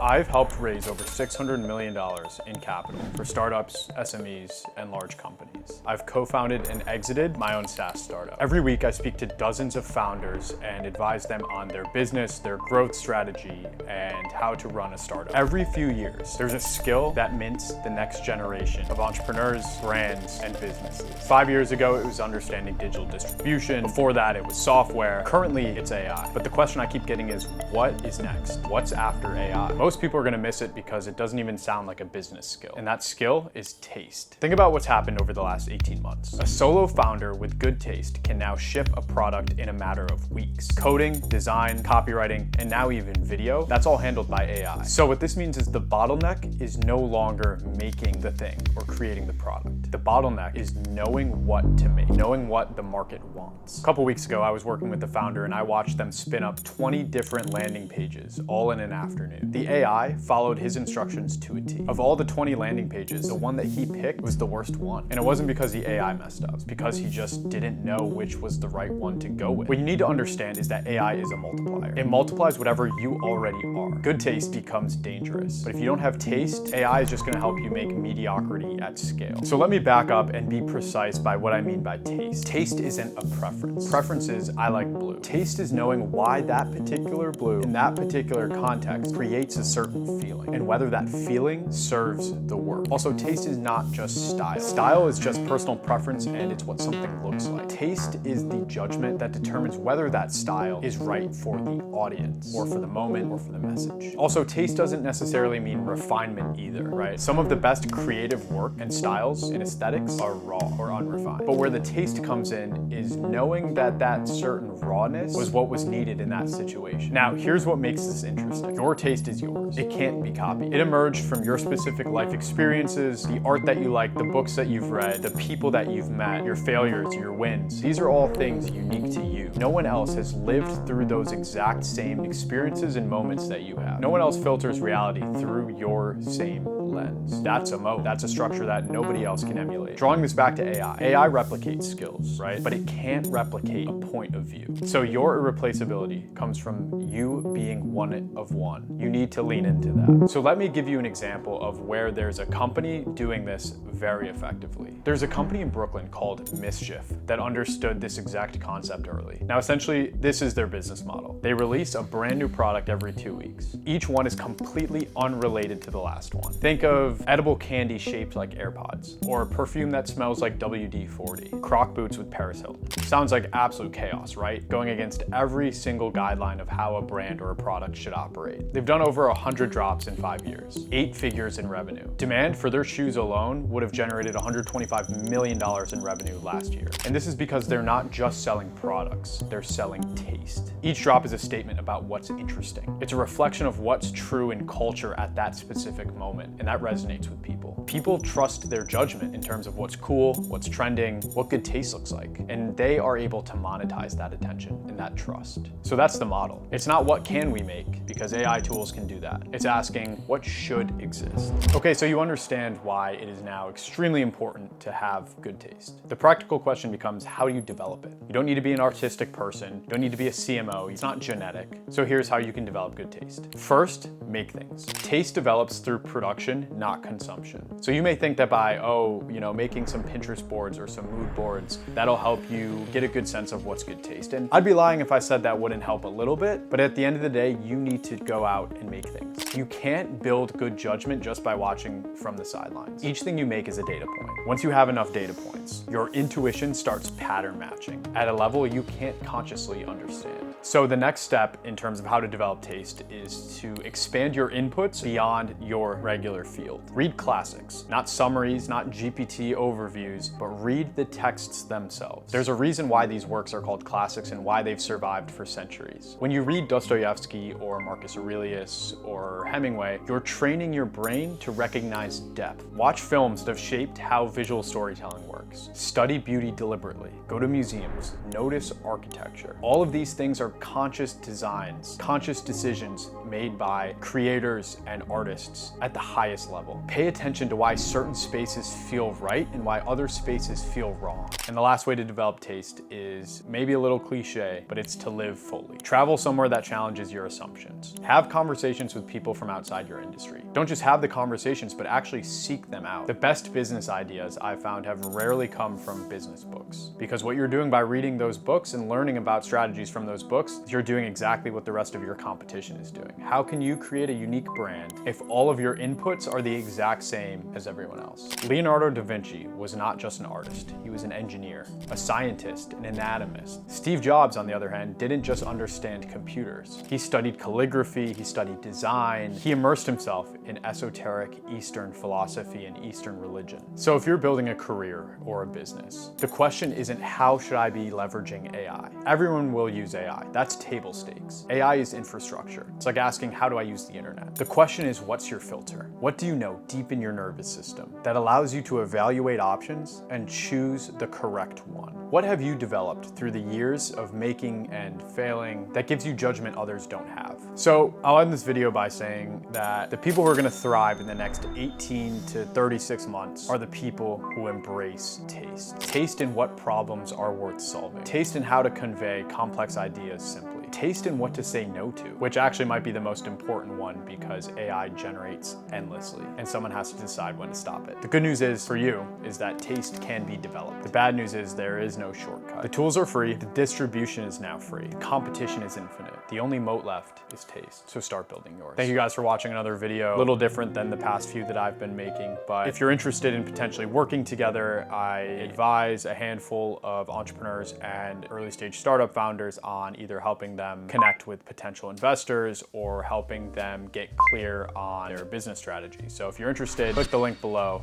I've helped raise over $600 million in capital for startups, SMEs, and large companies. I've co-founded and exited my own SaaS startup. Every week I speak to dozens of founders and advise them on their business, their growth strategy, and how to run a startup. Every few years, there's a skill that mints the next generation of entrepreneurs, brands, and businesses. 5 years ago, it was understanding digital distribution. Before that, it was software. Currently, it's AI. But the question I keep getting is, what is next? What's after AI? Most people are gonna miss it because it doesn't even sound like a business skill. And that skill is taste. Think about what's happened over the last 18 months. A solo founder with good taste can now ship a product in a matter of weeks. Coding, design, copywriting, and now even video, that's all handled by AI. So what this means is the bottleneck is no longer making the thing or creating the product. The bottleneck is knowing what to make, knowing what the market wants. A couple weeks ago, I was working with the founder and I watched them spin up 20 different landing pages all in an afternoon. The AI followed his instructions to a T. Of all the 20 landing pages, the one that he picked was the worst one. And it wasn't because the AI messed up, it's because he just didn't know which was the right one to go with. What you need to understand is that AI is a multiplier. It multiplies whatever you already are. Good taste becomes dangerous. But if you don't have taste, AI is just gonna help you make mediocrity at scale. So let me back up and be precise by what I mean by taste. Taste isn't a preference. Preference is, I like blue. Taste is knowing why that particular blue in that particular context creates a certain feeling and whether that feeling serves the work. Also, taste is not just style. Style is just personal preference and it's what something looks like. Taste is the judgment that determines whether that style is right for the audience or for the moment or for the message. Also, taste doesn't necessarily mean refinement either, right? Some of the best creative work and styles in aesthetics are raw or unrefined. But where the taste comes in is knowing that that certain rawness was what was needed in that situation. Now, here's what makes this interesting. Your taste is yours. It can't be copied. It emerged from your specific life experiences, the art that you like, the books that you've read, the people that you've met, your failures, your wins. These are all things unique to you. No one else has lived through those exact same experiences and moments that you have. No one else filters reality through your same lens. That's a moat. That's a structure that nobody else can emulate. Drawing this back to AI. AI replicates skills, right? But it can't replicate a point of view. So your irreplaceability comes from you being one of one. You need to lean into that. So let me give you an example of where there's a company doing this very effectively. There's a company in Brooklyn called MSCHF that understood this exact concept early. Now, essentially, this is their business model. They release a brand new product every 2 weeks. Each one is completely unrelated to the last one. Think of edible candy shaped like AirPods, or perfume that smells like WD-40, Croc boots with Paris Hilton. Sounds like absolute chaos, right? Going against every single guideline of how a brand or a product should operate. They've done over 100 drops in 5 years, 8 figures in revenue. Demand for their shoes alone would have generated $125 million in revenue last year. And this is because they're not just selling products, they're selling taste. Each drop is a statement about what's interesting. It's a reflection of what's true in culture at that specific moment, and that resonates with people. People trust their judgment in terms of what's cool, what's trending, what good taste looks like, and they are able to monetize that attention and that trust. So that's the model. It's not what can we make, because AI tools can do that. It's asking what should exist. Okay, so you understand why it is now extremely important to have good taste. The practical question becomes, how do you develop it? You don't need to be an artistic person. You don't need to be a CMO. It's not genetic. So here's how you can develop good taste. First, make things. Taste develops through production, not consumption. So you may think that by, making some Pinterest boards or some mood boards, that'll help you get a good sense of what's good taste. And I'd be lying if I said that wouldn't help a little bit, but at the end of the day, you need to go out and make things. You can't build good judgment just by watching from the sidelines. Each thing you make is a data point. Once you have enough data points, your intuition starts pattern matching at a level you can't consciously understand. So the next step in terms of how to develop taste is to expand your inputs beyond your regular field. Read classics, not summaries, not GPT overviews, but read the texts themselves. There's a reason why these works are called classics and why they've survived for centuries. When you read Dostoevsky or Marcus Aurelius or Hemingway, you're training your brain to recognize depth. Watch films that have shaped how visual storytelling works. works. Study beauty deliberately. Go to museums. Notice architecture. All of these things are conscious designs, conscious decisions made by creators and artists at the highest level. Pay attention to why certain spaces feel right and why other spaces feel wrong. And the last way to develop taste is maybe a little cliche, but it's to live fully. Travel somewhere that challenges your assumptions. Have conversations with people from outside your industry. Don't just have the conversations, but actually seek them out. The best business ideas I've found have rarely come from business books, because what you're doing by reading those books and learning about strategies from those books, you're doing exactly what the rest of your competition is doing. How can you create a unique brand if all of your inputs are the exact same as everyone else? Leonardo da Vinci was not just an artist, he was an engineer, a scientist, an anatomist. Steve Jobs, on the other hand, didn't just understand computers. He studied calligraphy, he studied design, he immersed himself in esoteric Eastern philosophy and Eastern religion. So if you're building a career or a business, the question isn't how should I be leveraging AI? Everyone will use AI. That's table stakes. AI is infrastructure. It's like asking, how do I use the internet? The question is, what's your filter? What do you know deep in your nervous system that allows you to evaluate options and choose the correct one? What have you developed through the years of making and failing that gives you judgment others don't have? So I'll end this video by saying that the people who are going to thrive in the next 18 to 36 months are the people who embrace taste. Taste in what problems are worth solving. Taste in how to convey complex ideas simply. Taste in what to say no to, which actually might be the most important one because AI generates endlessly and someone has to decide when to stop it. The good news is for you is that taste can be developed. The bad news is there is no shortcut. The tools are free, the distribution is now free, the competition is infinite. The only moat left is taste. So start building yours. Thank you guys for watching another video. A little different than the past few that I've been making, but if you're interested in potentially working together, I advise a handful of entrepreneurs and early stage startup founders on either helping them connect with potential investors or helping them get clear on their business strategy. So if you're interested, click the link below.